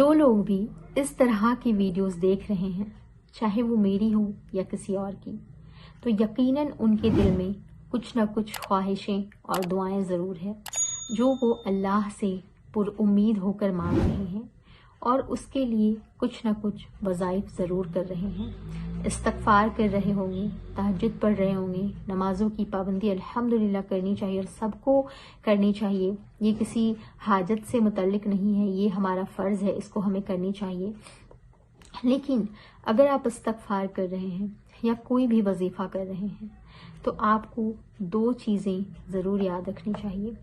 जो लोग भी इस तरह की वीडियोस देख रहे हैं, चाहे वो मेरी हो या किसी और की, तो यकीनन उनके दिल में कुछ ना कुछ ख्वाहिशें और दुआएं ज़रूर है जो वो अल्लाह से पुरउम्मीद होकर मांग रहे हैं और उसके लिए कुछ ना कुछ वज़ाइफ ज़रूर कर रहे हैं। इस्तग़फ़ार कर रहे होंगे, तहज्जुद पढ़ रहे होंगे, नमाज़ों की पाबंदी अल्हम्दुलिल्लाह करनी चाहिए और सबको करनी चाहिए। ये किसी हाजत से मुतल्लिक नहीं है, ये हमारा फ़र्ज़ है, इसको हमें करनी चाहिए। लेकिन अगर आप इस्तग़फ़ार कर रहे हैं या कोई भी वजीफ़ा कर रहे हैं तो आपको दो चीज़ें ज़रूर याद रखनी चाहिए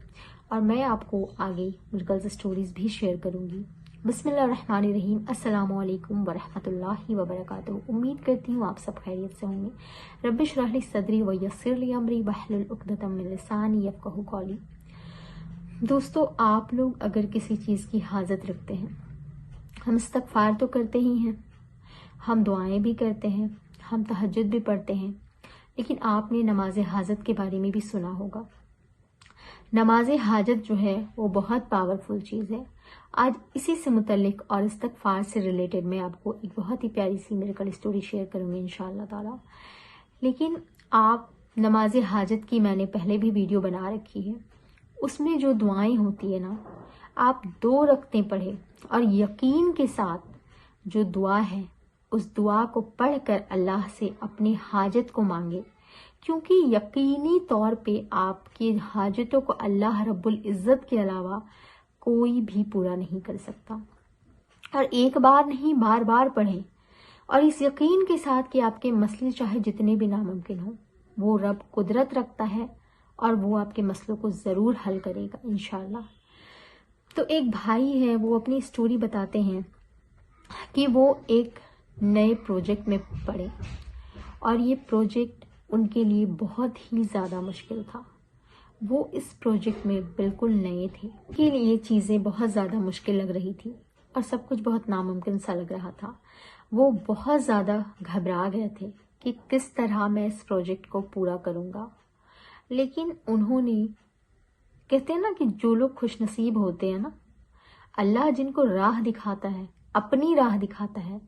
और मैं आपको आगे मिरेकल्स स्टोरीज़ भी शेयर करूँगी। बिस्मिल्लाहिर्रहमानिर्रहीम। अस्सलामु अलैकुम वरहमतुल्लाहि वबरकातुहू। उम्मीद करती हूँ आप सब खैरियत से होंगे। रब्बि इश्रह ली सदरी व यस्सिर ली अमरी वहलुल उक़दतम मिन लिसानी यफ़क़हू क़ौली। दोस्तों, आप लोग अगर किसी चीज़ की हाजत रखते हैं, हम इस्तग़फ़ार तो करते ही हैं, हम दुआएं भी करते हैं, हम तहज्जुद भी पढ़ते हैं, लेकिन आपने नमाज हाजत के बारे में भी सुना होगा। नमाज हाजत जो है वो बहुत पावरफुल चीज़ है। आज इसी से मुतल्लिक और इस्तग़फ़ार से रिलेटेड मैं आपको एक बहुत ही प्यारी सी मिरेकल स्टोरी शेयर करूँगी इंशाअल्लाह ताला। लेकिन आप नमाज हाजत की मैंने पहले भी वीडियो बना रखी है, उसमें जो दुआएं होती है ना, आप 2 रकतें पढ़े और यकीन के साथ जो दुआ है उस दुआ को पढ़कर अल्लाह से अपनी हाजत को मांगे, क्योंकि यकीनी तौर पे आपकी हाजतों को अल्लाह रब्बुल इज़्ज़त के अलावा कोई भी पूरा नहीं कर सकता। और एक बार नहीं, बार बार पढ़ें और इस यकीन के साथ कि आपके मसले चाहे जितने भी नामुमकिन हो, वो रब कुदरत रखता है और वो आपके मसलों को ज़रूर हल करेगा इंशाअल्लाह। तो एक भाई है, वो अपनी स्टोरी बताते हैं कि वो एक नए प्रोजेक्ट में पड़े और ये प्रोजेक्ट उनके लिए बहुत ही ज़्यादा मुश्किल था। वो इस प्रोजेक्ट में बिल्कुल नए थे, के लिए ये चीज़ें बहुत ज़्यादा मुश्किल लग रही थी और सब कुछ बहुत नामुमकिन सा लग रहा था। वो बहुत ज़्यादा घबरा गए थे कि किस तरह मैं इस प्रोजेक्ट को पूरा करूँगा। लेकिन उन्होंने, कहते हैं ना कि जो लोग खुशनसीब होते हैं ना, अल्लाह जिनको राह दिखाता है, अपनी राह दिखाता है,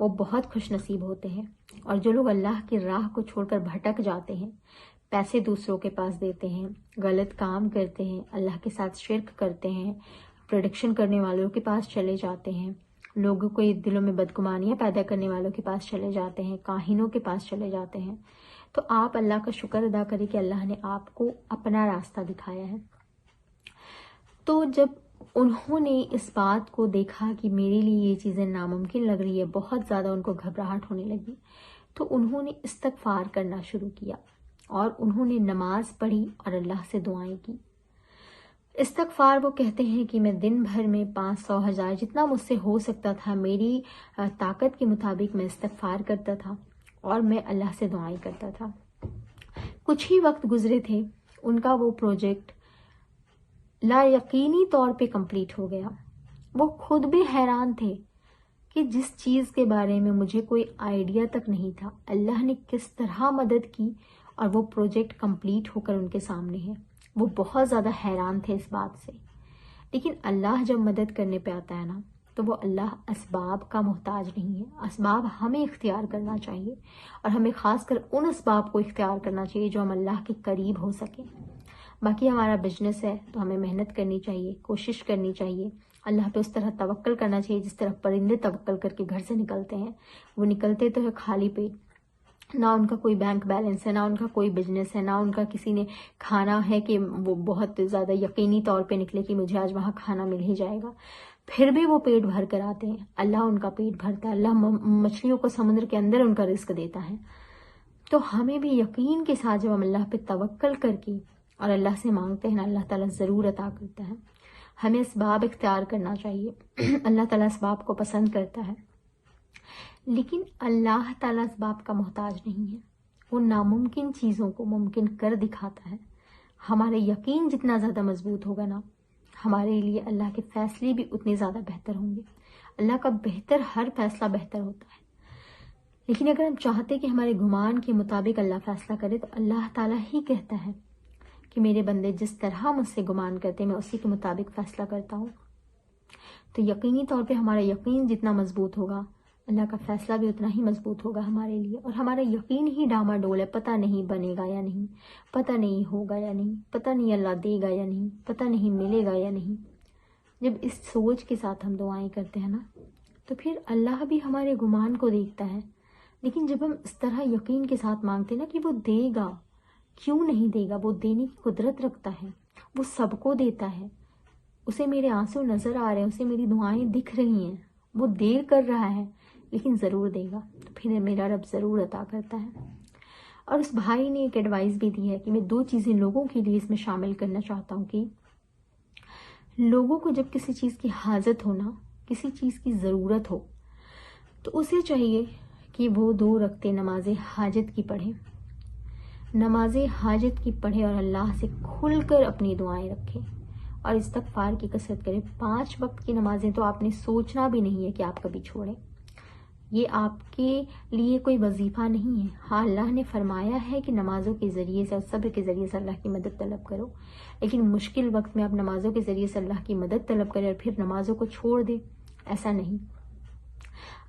वो बहुत खुशनसीब होते हैं। और जो लोग अल्लाह की राह को छोड़कर भटक जाते हैं, पैसे दूसरों के पास देते हैं, गलत काम करते हैं, अल्लाह के साथ शिर्क करते हैं, प्रोडक्शन करने वालों के पास चले जाते हैं, लोगों के दिलों में बदगुमानियां पैदा करने वालों के पास चले जाते हैं, काहिनों के पास चले जाते हैं, तो आप अल्लाह का शुक्र अदा करें कि अल्लाह ने आपको अपना रास्ता दिखाया है। तो जब उन्होंने इस बात को देखा कि मेरे लिए ये चीज़ें नामुमकिन लग रही है, बहुत ज़्यादा उनको घबराहट होने लगी, तो उन्होंने इस्तग़फ़ार करना शुरू किया और उन्होंने नमाज पढ़ी और अल्लाह से दुआएं की। इस्तग़फ़ार वो कहते हैं कि मैं दिन भर में 500, 1000 जितना मुझसे हो सकता था, मेरी ताकत के मुताबिक मैं इस्तग़फ़ार करता था और मैं अल्लाह से दुआएं करता था। कुछ ही वक्त गुजरे थे, उनका वो प्रोजेक्ट ला यकीनी तौर पे कंप्लीट हो गया। वो खुद भी हैरान थे कि जिस चीज़ के बारे में मुझे कोई आइडिया तक नहीं था, अल्लाह ने किस तरह मदद की और वो प्रोजेक्ट कंप्लीट होकर उनके सामने है। वो बहुत ज़्यादा हैरान थे इस बात से। लेकिन अल्लाह जब मदद करने पे आता है ना, तो वो अल्लाह असबाब का मोहताज नहीं है। असबाब हमें इख्तियार करना चाहिए और हमें ख़ासकर उन असबाब को इख्तियार करना चाहिए जो हम अल्लाह के करीब हो सके। बाकी हमारा बिजनेस है तो हमें मेहनत करनी चाहिए, कोशिश करनी चाहिए, अल्लाह पे उस तरह तवक्कल करना चाहिए जिस तरह परिंदे तवक्कल करके घर से निकलते हैं। वो निकलते तो है खाली पेट, ना उनका कोई बैंक बैलेंस है, ना उनका कोई बिजनेस है, ना उनका किसी ने खाना है कि वो बहुत ज़्यादा यकीनी तौर पे निकले कि मुझे आज वहाँ खाना मिल ही जाएगा। फिर भी वो पेट भर कर आते हैं, अल्लाह उनका पेट भरता है, अल्लाह मछलियों को समुद्र के अंदर उनका रिस्क देता है। तो हमें भी यकीन के साथ जब हम अल्लाह पे तवक्कल करके और अल्लाह से मांगते हैं ना, अल्लाह ताला ज़रूर अता करता है। हमें असबाब इख्तियार करना चाहिए। अल्लाह ताला असबाब को पसंद करता है, लेकिन अल्लाह ताला असबाब का मोहताज नहीं है। वो नामुमकिन चीज़ों को मुमकिन कर दिखाता है। हमारे यकीन जितना ज़्यादा मजबूत होगा ना, हमारे लिए अल्लाह के फ़ैसले भी उतने ज़्यादा बेहतर होंगे। अल्लाह का बेहतर, हर फैसला बेहतर होता है। लेकिन अगर हम चाहते कि हमारे गुमान के मुताबिक अल्लाह फ़ैसला करे, तो अल्लाह ताला ही कहता है कि मेरे बंदे जिस तरह मुझसे गुमान करते, मैं उसी के मुताबिक फ़ैसला करता हूँ। تو یقینی طور پہ ہمارا یقین جتنا مضبوط ہوگا اللہ کا فیصلہ بھی اتنا ہی مضبوط ہوگا ہمارے لیے. اور ہمارا یقین ہی ڈاماڈول ہے، پتہ نہیں بنے گا یا نہیں، پتہ نہیں ہوگا یا نہیں، پتہ نہیں اللہ دے گا یا نہیں، پتہ نہیں ملے گا یا نہیں. جب اس سوچ کے ساتھ ہم دعائیں کرتے ہیں نا تو پھر اللہ بھی ہمارے گمان کو دیکھتا ہے. لیکن جب ہم اس طرح یقین کے ساتھ مانگتے ہیں نا کہ وہ دے گا، کیوں نہیں دے گا، وہ دینے کی قدرت رکھتا ہے، وہ سب کو دیتا ہے، اسے میرے آنسو نظر آ رہے ہیں، اسے میری دعائیں دکھ رہی ہیں، وہ دیر کر رہا ہے لیکن ضرور دے گا، تو پھر میرا رب ضرور عطا کرتا ہے. اور اس بھائی نے ایک ایڈوائس بھی دی ہے کہ میں 2 چیزیں لوگوں کے لیے اس میں شامل کرنا چاہتا ہوں کہ لوگوں کو جب کسی چیز کی حاجت ہو نا، کسی چیز کی ضرورت ہو، تو اسے چاہیے کہ وہ 2 رکعتیں نماز حاجت کی پڑھے، نماز حاجت کی پڑھے اور اللہ سے کھل کر اپنی دعائیں رکھے اور استغفار کی کثرت کرے. 5 وقت کی نمازیں تو آپ نے سوچنا بھی نہیں ہے کہ آپ کبھی چھوڑیں. یہ آپ کے لیے کوئی وظیفہ نہیں ہے. ہاں، اللہ نے فرمایا ہے کہ نمازوں کے ذریعے سے اور صبر کے ذریعے سے اللہ کی مدد طلب کرو، لیکن مشکل وقت میں آپ نمازوں کے ذریعے سے اللہ کی مدد طلب کریں اور پھر نمازوں کو چھوڑ دیں، ایسا نہیں.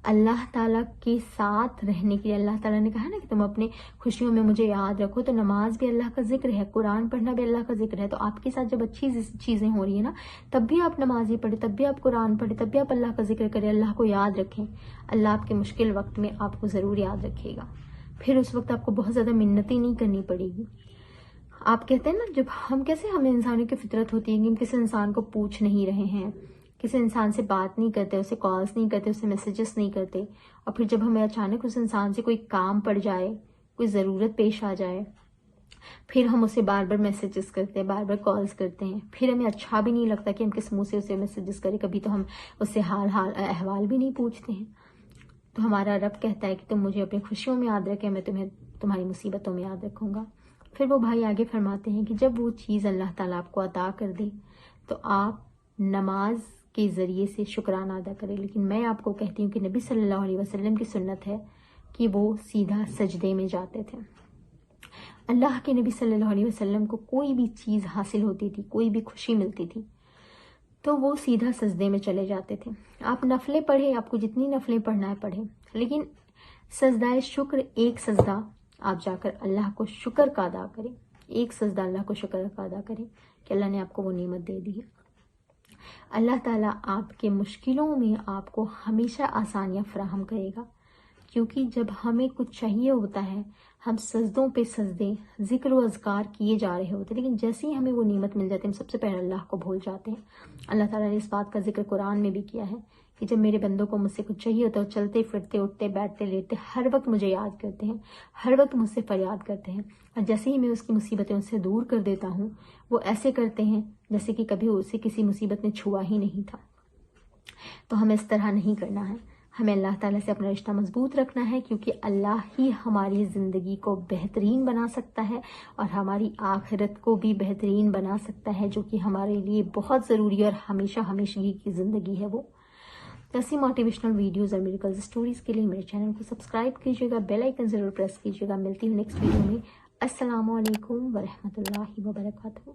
اللہ تعالیٰ کے ساتھ رہنے کے لیے اللہ تعالیٰ نے کہا نا کہ تم اپنے خوشیوں میں مجھے یاد رکھو، تو نماز بھی اللہ کا ذکر ہے، قرآن پڑھنا بھی اللہ کا ذکر ہے. تو آپ کے ساتھ جب اچھی چیزیں ہو رہی ہیں نا، تب بھی آپ نمازیں پڑھیں، تب بھی آپ قرآن پڑھیں، تب بھی آپ اللہ کا ذکر کریں، اللہ کو یاد رکھیں. اللہ آپ کے مشکل وقت میں آپ کو ضرور یاد رکھے گا. پھر اس وقت آپ کو بہت زیادہ منتیں نہیں کرنی پڑے گی. آپ کہتے ہیں نا، جب ہمیں انسانوں کی فطرت ہوتی ہے کہ ہم کسی انسان کو پوچھ نہیں رہے ہیں، کسی انسان سے بات نہیں کرتے، اسے کالز نہیں کرتے، اسے میسیجز نہیں کرتے، اور پھر جب ہمیں اچانک اس انسان سے کوئی کام پڑ جائے، کوئی ضرورت پیش آ جائے، پھر ہم اسے بار بار میسیجز کرتے ہیں، بار بار کالز کرتے ہیں، پھر ہمیں اچھا بھی نہیں لگتا کہ ہم کس منہ سے اسے میسیجز کریں. کبھی تو ہم اس سے احوال بھی نہیں پوچھتے ہیں. تو ہمارا رب کہتا ہے کہ تم مجھے اپنی خوشیوں میں یاد رکھیں، میں تمہیں تمہاری مصیبتوں میں یاد رکھوں گا. پھر وہ بھائی آگے فرماتے ہیں کہ جب وہ چیز اللہ تعالیٰ آپ کو عطا کر دے تو آپ نماز کے ذریعے سے شکرانہ ادا کریں. لیکن میں آپ کو کہتی ہوں کہ نبی صلی اللہ علیہ وسلم کی سنت ہے کہ وہ سیدھا سجدے میں جاتے تھے. اللہ کے نبی صلی اللہ علیہ وسلم کو کوئی بھی چیز حاصل ہوتی تھی، کوئی بھی خوشی ملتی تھی تو وہ سیدھا سجدے میں چلے جاتے تھے. آپ نفلیں پڑھیں، آپ کو جتنی نفلیں پڑھنا ہے پڑھیں، لیکن سجدہ شکر، ایک سجدہ آپ جا کر اللہ کو شکر کا ادا کریں. ایک سجدہ اللہ کو شکر کا ادا کریں کہ اللہ نے آپ کو وہ نعمت دے دی ہے. اللہ تعالیٰ آپ کے مشکلوں میں آپ کو ہمیشہ آسانیاں فراہم کرے گا، کیونکہ جب ہمیں کچھ چاہیے ہوتا ہے ہم سجدوں پہ سجدے، ذکر و اذکار کیے جا رہے ہوتے ہیں، لیکن جیسے ہی ہمیں وہ نعمت مل جاتی ہے ہم سب سے پہلے اللہ کو بھول جاتے ہیں. اللہ تعالیٰ نے اس بات کا ذکر قرآن میں بھی کیا ہے کہ جب میرے بندوں کو مجھ سے کچھ چاہیے ہوتا ہے، چلتے پھرتے، اٹھتے بیٹھتے لیٹتے ہر وقت مجھے یاد کرتے ہیں، ہر وقت مجھ سے فریاد کرتے ہیں، اور جیسے ہی میں اس کی مصیبتیں اس سے دور کر دیتا ہوں وہ ایسے کرتے ہیں جیسے کہ کبھی اسے کسی مصیبت نے چھوا ہی نہیں تھا. تو ہمیں اس طرح نہیں کرنا ہے. ہمیں اللہ تعالیٰ سے اپنا رشتہ مضبوط رکھنا ہے، کیونکہ اللہ ہی ہماری زندگی کو بہترین بنا سکتا ہے اور ہماری آخرت کو بھی بہترین بنا سکتا ہے، جو کہ ہمارے لیے بہت ضروری اور ہمیشہ ہمیشگی کی زندگی ہے. وہ ایسی موٹیویشنل ویڈیوز اور میریکل اسٹوریز کے لیے میرے چینل کو سبسکرائب کیجیے گا، بیل آئیکن ضرور پریس کیجیے گا. ملتی ہوں نیکسٹ ویڈیو میں. السلام علیکم ورحمۃ اللہ وبرکاتہ.